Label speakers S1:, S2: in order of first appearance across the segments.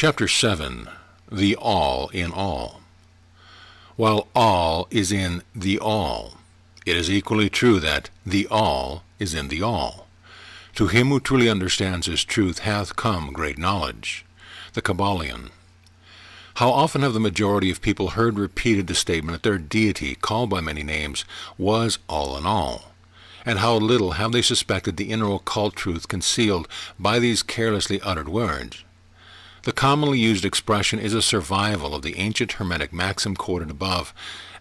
S1: Chapter 7. The All in All. While all is in the all, it is equally true that the all is in the all. To him who truly understands this truth hath come great knowledge. The Kybalion. How often have the majority of people heard repeated the statement that their deity, called by many names, was all in all? And how little have they suspected the inner occult truth concealed by these carelessly uttered words? The commonly used expression is a survival of the ancient Hermetic maxim quoted above,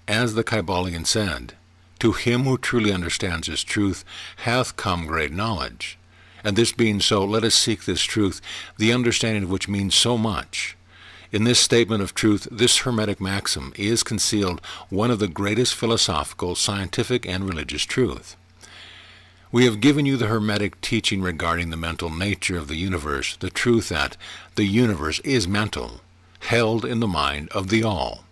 S1: as the Kybalion said, "To him who truly understands this truth hath come great knowledge." And this being so, let us seek this truth, the understanding of which means so much. In this statement of truth, this Hermetic maxim, is concealed one of the greatest philosophical, scientific, and religious truth. We have given you the Hermetic teaching regarding the mental nature of the universe, the truth that the universe is mental, held in the mind of the all.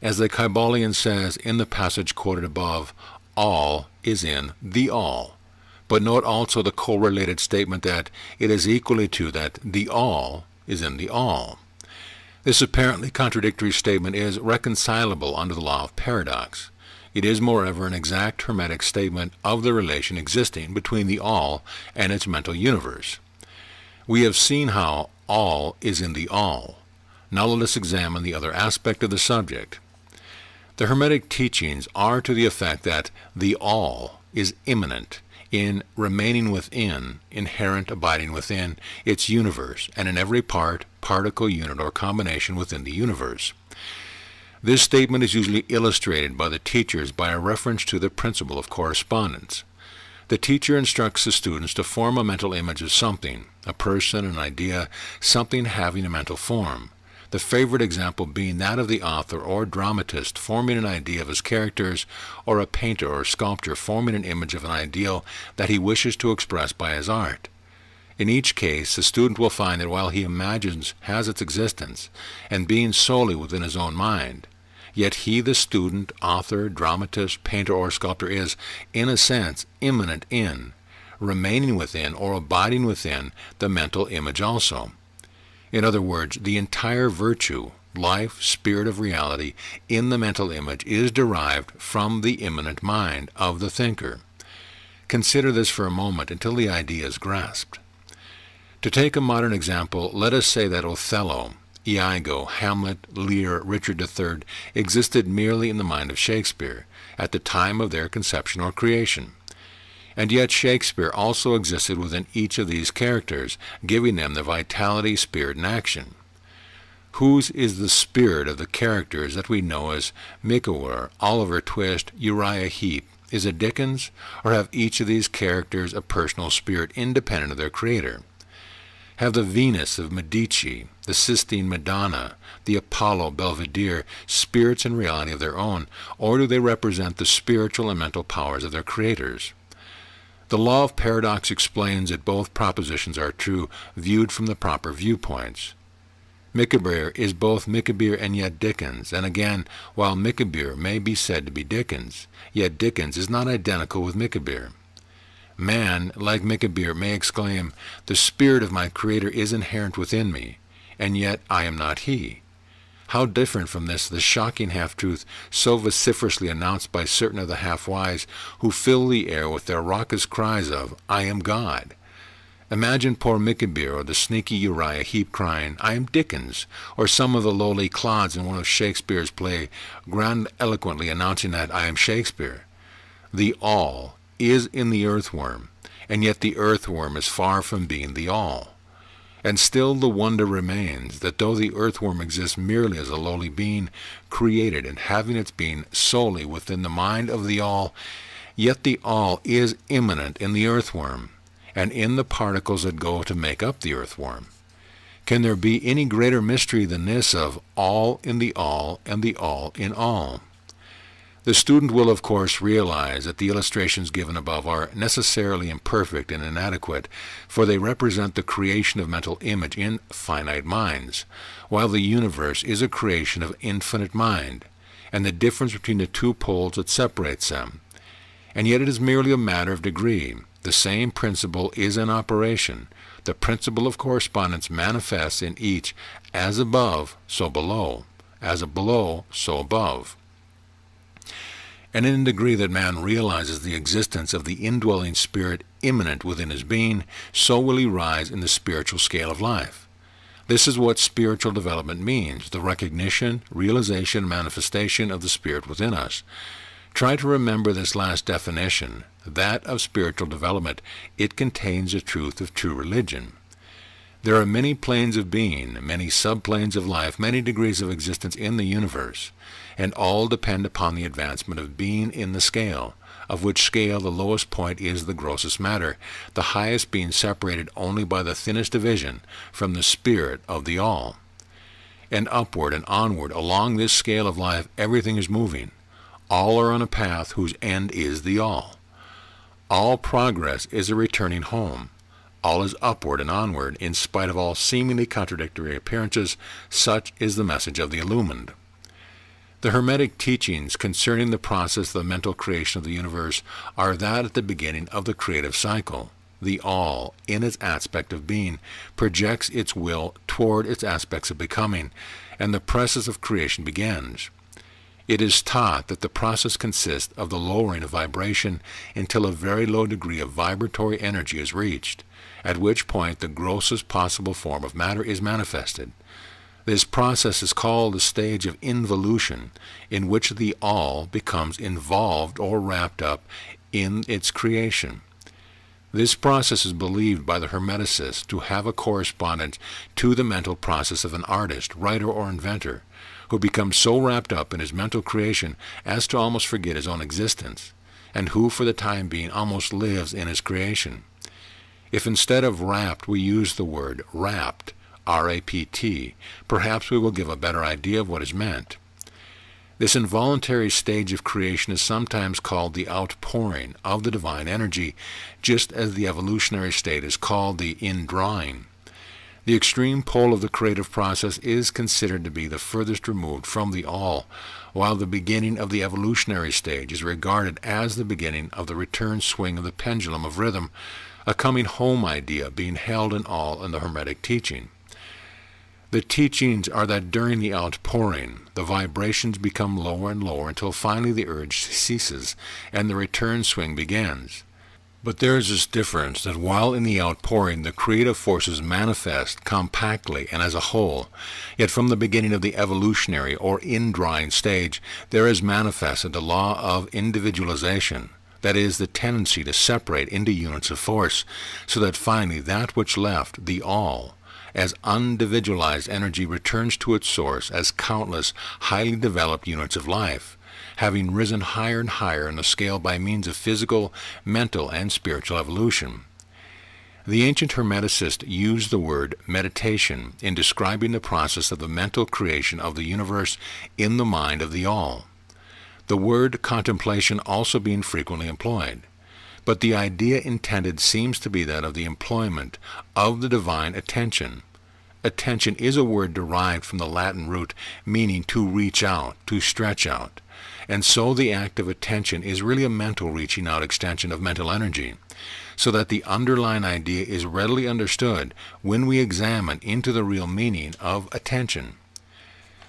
S1: As the Kybalion says in the passage quoted above, all is in the all. But note also the correlated statement that it is equally true that the all is in the all. This apparently contradictory statement is reconcilable under the law of paradox. It is, moreover, an exact Hermetic statement of the relation existing between the all and its mental universe. We have seen how all is in the all. Now let us examine the other aspect of the subject. The Hermetic teachings are to the effect that the all is immanent in remaining within, inherent abiding within, its universe, and in every part, particle, unit, or combination within the universe. This statement is usually illustrated by the teachers by a reference to the principle of correspondence. The teacher instructs the students to form a mental image of something, a person, an idea, something having a mental form. The favorite example being that of the author or dramatist forming an idea of his characters, or a painter or sculptor forming an image of an ideal that he wishes to express by his art. In each case, the student will find that while he imagines has its existence, and being solely within his own mind, yet he, the student, author, dramatist, painter, or sculptor, is, in a sense, immanent in, remaining within, or abiding within, the mental image also. In other words, the entire virtue, life, spirit of reality in the mental image is derived from the immanent mind of the thinker. Consider this for a moment until the idea is grasped. To take a modern example, let us say that Othello, Iago, Hamlet, Lear, Richard III existed merely in the mind of Shakespeare at the time of their conception or creation. And yet Shakespeare also existed within each of these characters, giving them the vitality, spirit, and action. Whose is the spirit of the characters that we know as Micawber, Oliver Twist, Uriah Heep? Is it Dickens, or have each of these characters a personal spirit independent of their creator? Have the Venus of Medici, the Sistine Madonna, the Apollo Belvedere spirits and reality of their own, or do they represent the spiritual and mental powers of their creators? The law of paradox explains that both propositions are true, viewed from the proper viewpoints. Micawber is both Micawber and yet Dickens, and again, while Micawber may be said to be Dickens, yet Dickens is not identical with Micawber. Man, like Micawber, may exclaim, "The spirit of my Creator is inherent within me, and yet I am not he." How different from this the shocking half-truth so vociferously announced by certain of the half-wise who fill the air with their raucous cries of, "I am God." Imagine poor Micawber or the sneaky Uriah Heep crying, "I am Dickens," or some of the lowly clods in one of Shakespeare's play grandiloquently announcing that, "I am Shakespeare." The all is in the earthworm, and yet the earthworm is far from being the all. And still the wonder remains that though the earthworm exists merely as a lowly being, created and having its being solely within the mind of the all, yet the all is immanent in the earthworm, and in the particles that go to make up the earthworm. Can there be any greater mystery than this of all in the all and the all in all? The student will, of course, realize that the illustrations given above are necessarily imperfect and inadequate, for they represent the creation of mental image in finite minds, while the universe is a creation of infinite mind, and the difference between the two poles that separates them. And yet it is merely a matter of degree. The same principle is in operation. the principle of correspondence manifests in each as above, so below, as below, so above. And in the degree that man realizes the existence of the indwelling spirit immanent within his being, so will he rise in the spiritual scale of life. This is what spiritual development means, the recognition, realization, manifestation of the spirit within us. Try to remember this last definition, that of spiritual development. It contains the truth of true religion. There are many planes of being, many subplanes of life, many degrees of existence in the universe, and all depend upon the advancement of being in the scale, of which scale the lowest point is the grossest matter, the highest being separated only by the thinnest division from the spirit of the all. And upward and onward along this scale of life everything is moving. All are on a path whose end is the all. All progress is a returning home. All is upward and onward, in spite of all seemingly contradictory appearances. Such is the message of the illumined. The Hermetic teachings concerning the process of the mental creation of the universe are that at the beginning of the creative cycle, the all, in its aspect of being, projects its will toward its aspects of becoming, and the process of creation begins. It is taught that the process consists of the lowering of vibration until a very low degree of vibratory energy is reached, at which point the grossest possible form of matter is manifested. This process is called the stage of involution, in which the all becomes involved or wrapped up in its creation. This process is believed by the Hermeticists to have a correspondence to the mental process of an artist, writer, or inventor, who becomes so wrapped up in his mental creation as to almost forget his own existence, and who for the time being almost lives in his creation. If instead of wrapped we use the word rapt, R-A-P-T, perhaps we will give a better idea of what is meant. This involuntary stage of creation is sometimes called the outpouring of the divine energy, just as the evolutionary state is called the indrawing. The extreme pole of the creative process is considered to be the furthest removed from the all, while the beginning of the evolutionary stage is regarded as the beginning of the return swing of the pendulum of rhythm, a coming home idea being held in all in the Hermetic teaching. The teachings are that during the outpouring, the vibrations become lower and lower until finally the urge ceases and the return swing begins. But there is this difference that while in the outpouring the creative forces manifest compactly and as a whole, yet from the beginning of the evolutionary or indrawing stage there is manifested the law of individualization, that is, the tendency to separate into units of force, so that finally that which left, the all, as individualized energy returns to its source as countless, highly developed units of life, having risen higher and higher in the scale by means of physical, mental, and spiritual evolution. The ancient Hermeticists used the word meditation in describing the process of the mental creation of the universe in the mind of the all, the word contemplation also being frequently employed. But the idea intended seems to be that of the employment of the divine attention. Attention is a word derived from the Latin root meaning to reach out, to stretch out. And so the act of attention is really a mental reaching out extension of mental energy, so that the underlying idea is readily understood when we examine into the real meaning of attention.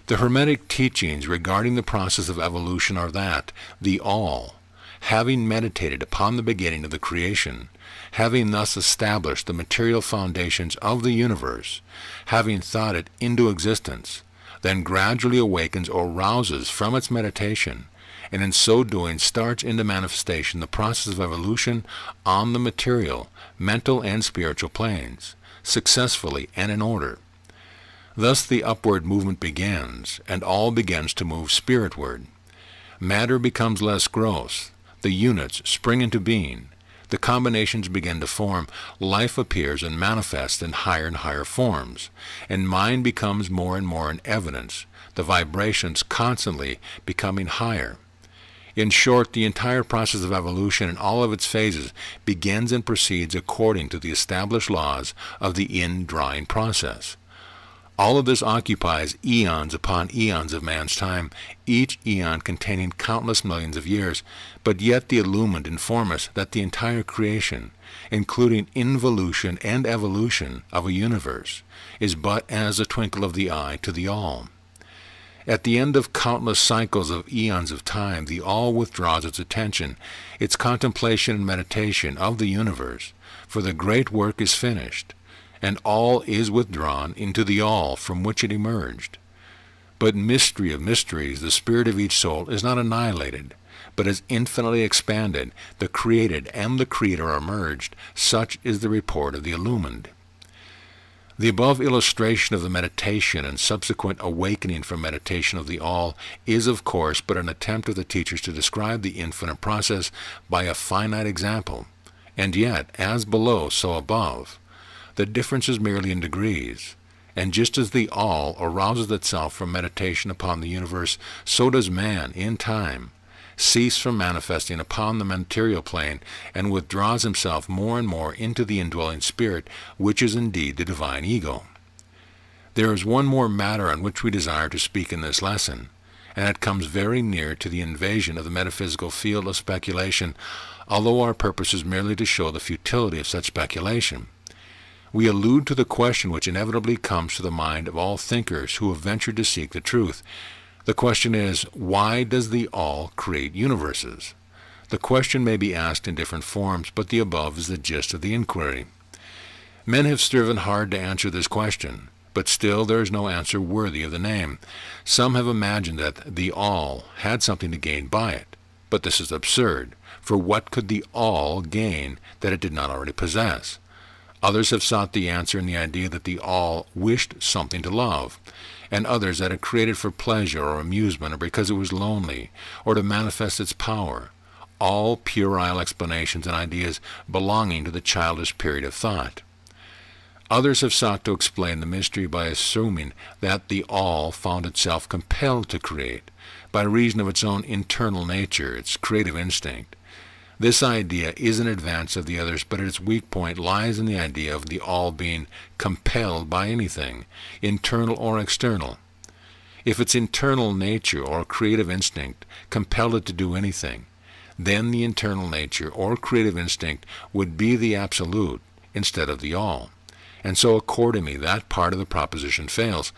S1: The Hermetic teachings regarding the process of evolution are that the all, having meditated upon the beginning of the creation, having thus established the material foundations of the universe, having thought it into existence, then gradually awakens or rouses from its meditation, and in so doing starts into manifestation the process of evolution on the material, mental, and spiritual planes, successfully and in order. Thus the upward movement begins, and all begins to move spiritward. Matter becomes less gross, the units spring into being, the combinations begin to form, life appears and manifests in higher and higher forms, and mind becomes more and more in evidence, the vibrations constantly becoming higher. In short, the entire process of evolution in all of its phases begins and proceeds according to the established laws of the indrawing process. All of this occupies eons upon eons of man's time, each eon containing countless millions of years, but yet the illumined inform us that the entire creation, including involution and evolution of a universe, is but as a twinkle of the eye to the All. At the end of countless cycles of eons of time, the All withdraws its attention, its contemplation and meditation of the universe, for the great work is finished, and all is withdrawn into the All from which it emerged. But mystery of mysteries, the spirit of each soul is not annihilated, but is infinitely expanded. The created and the Creator are merged. Such is the report of the illumined. The above illustration of the meditation and subsequent awakening from meditation of the All is, of course, but an attempt of the teachers to describe the infinite process by a finite example. And yet, as below, so above. The difference is merely in degrees. And just as the All arouses itself from meditation upon the universe, so does man, in time, cease from manifesting upon the material plane and withdraws himself more and more into the indwelling spirit, which is indeed the divine ego. There is one more matter on which we desire to speak in this lesson, and it comes very near to the invasion of the metaphysical field of speculation, although our purpose is merely to show the futility of such speculation. We allude to the question which inevitably comes to the mind of all thinkers who have ventured to seek the truth. The question is, why does the All create universes? The question may be asked in different forms, but the above is the gist of the inquiry. Men have striven hard to answer this question, but still there is no answer worthy of the name. Some have imagined that the All had something to gain by it, but this is absurd, for what could the All gain that it did not already possess? Others have sought the answer in the idea that the All wished something to love, and others that it created for pleasure or amusement or because it was lonely, or to manifest its power, all puerile explanations and ideas belonging to the childish period of thought. Others have sought to explain the mystery by assuming that the All found itself compelled to create, by reason of its own internal nature, its creative instinct. This idea is an advance of the others, but its weak point lies in the idea of the All being compelled by anything, internal or external. If its internal nature or creative instinct compelled it to do anything, then the internal nature or creative instinct would be the absolute instead of the All. And so accordingly that part of the proposition fails.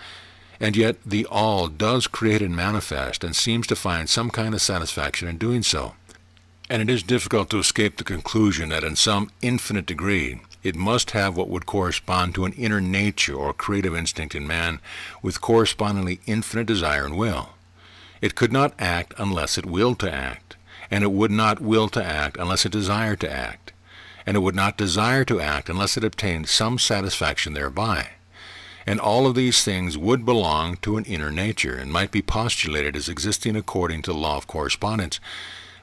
S1: And yet the All does create and manifest, and seems to find some kind of satisfaction in doing so. And it is difficult to escape the conclusion that in some infinite degree it must have what would correspond to an inner nature or creative instinct in man, with correspondingly infinite desire and will. It could not act unless it willed to act, and it would not will to act unless it desired to act, and it would not desire to act unless it obtained some satisfaction thereby. And all of these things would belong to an inner nature, and might be postulated as existing according to the law of correspondence.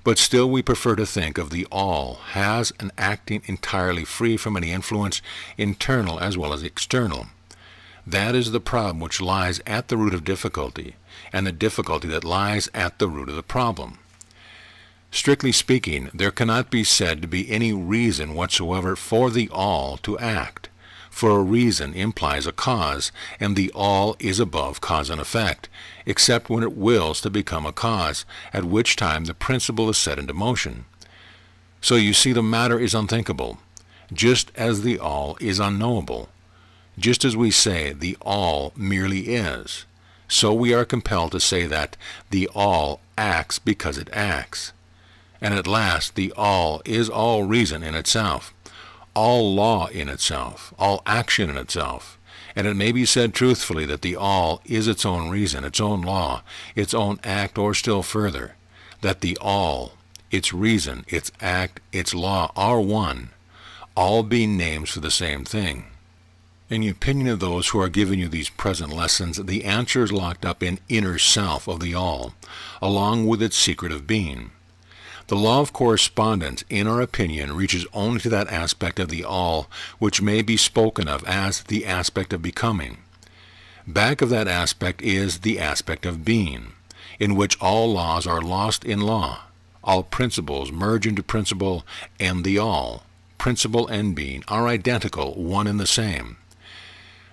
S1: But still we prefer to think of the All as an acting entirely free from any influence, internal as well as external. That is the problem which lies at the root of difficulty, and the difficulty that lies at the root of the problem. Strictly speaking, there cannot be said to be any reason whatsoever for the All to act, for a reason implies a cause, and the All is above cause and effect, except when it wills to become a cause, at which time the principle is set into motion. So you see, the matter is unthinkable, just as the All is unknowable. Just as we say the All merely is, so we are compelled to say that the All acts because it acts. And at last the All is all reason in itself, all law in itself, all action in itself, and it may be said truthfully that the All is its own reason, its own law, its own act, or still further, that the All, its reason, its act, its law are one, all being names for the same thing. In the opinion of those who are giving you these present lessons, the answer is locked up in inner self of the All, along with its secret of being. The law of correspondence, in our opinion, reaches only to that aspect of the All which may be spoken of as the aspect of becoming. Back of that aspect is the aspect of being, in which all laws are lost in law, all principles merge into principle, and the All, principle and being, are identical, one and the same.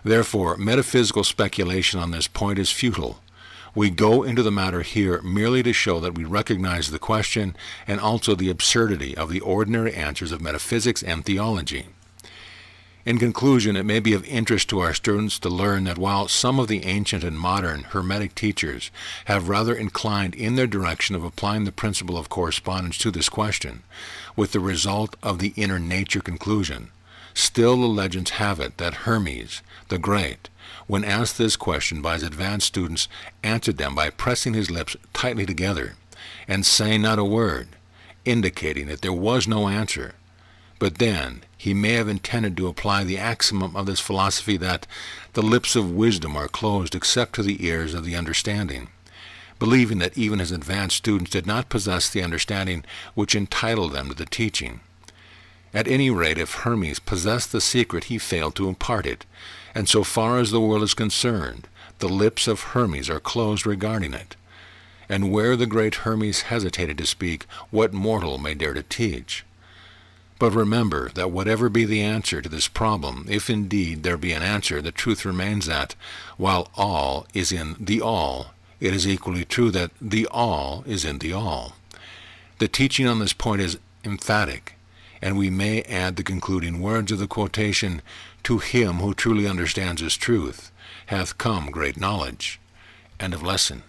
S1: Therefore, metaphysical speculation on this point is futile. We go into the matter here merely to show that we recognize the question and also the absurdity of the ordinary answers of metaphysics and theology. In conclusion, it may be of interest to our students to learn that while some of the ancient and modern Hermetic teachers have rather inclined in their direction of applying the principle of correspondence to this question, with the result of the inner nature conclusion, still the legends have it that Hermes, the Great, when asked this question by his advanced students, answered them by pressing his lips tightly together and saying not a word, indicating that there was no answer. But then he may have intended to apply the axiom of this philosophy that the lips of wisdom are closed except to the ears of the understanding, believing that even his advanced students did not possess the understanding which entitled them to the teaching. At any rate, if Hermes possessed the secret, he failed to impart it, and so far as the world is concerned, the lips of Hermes are closed regarding it. And where the great Hermes hesitated to speak, what mortal may dare to teach? But remember that whatever be the answer to this problem, if indeed there be an answer, the truth remains that, while all is in the all, it is equally true that the all is in the all. The teaching on this point is emphatic, and we may add the concluding words of the quotation, "To him who truly understands this truth hath come great knowledge." End of lesson.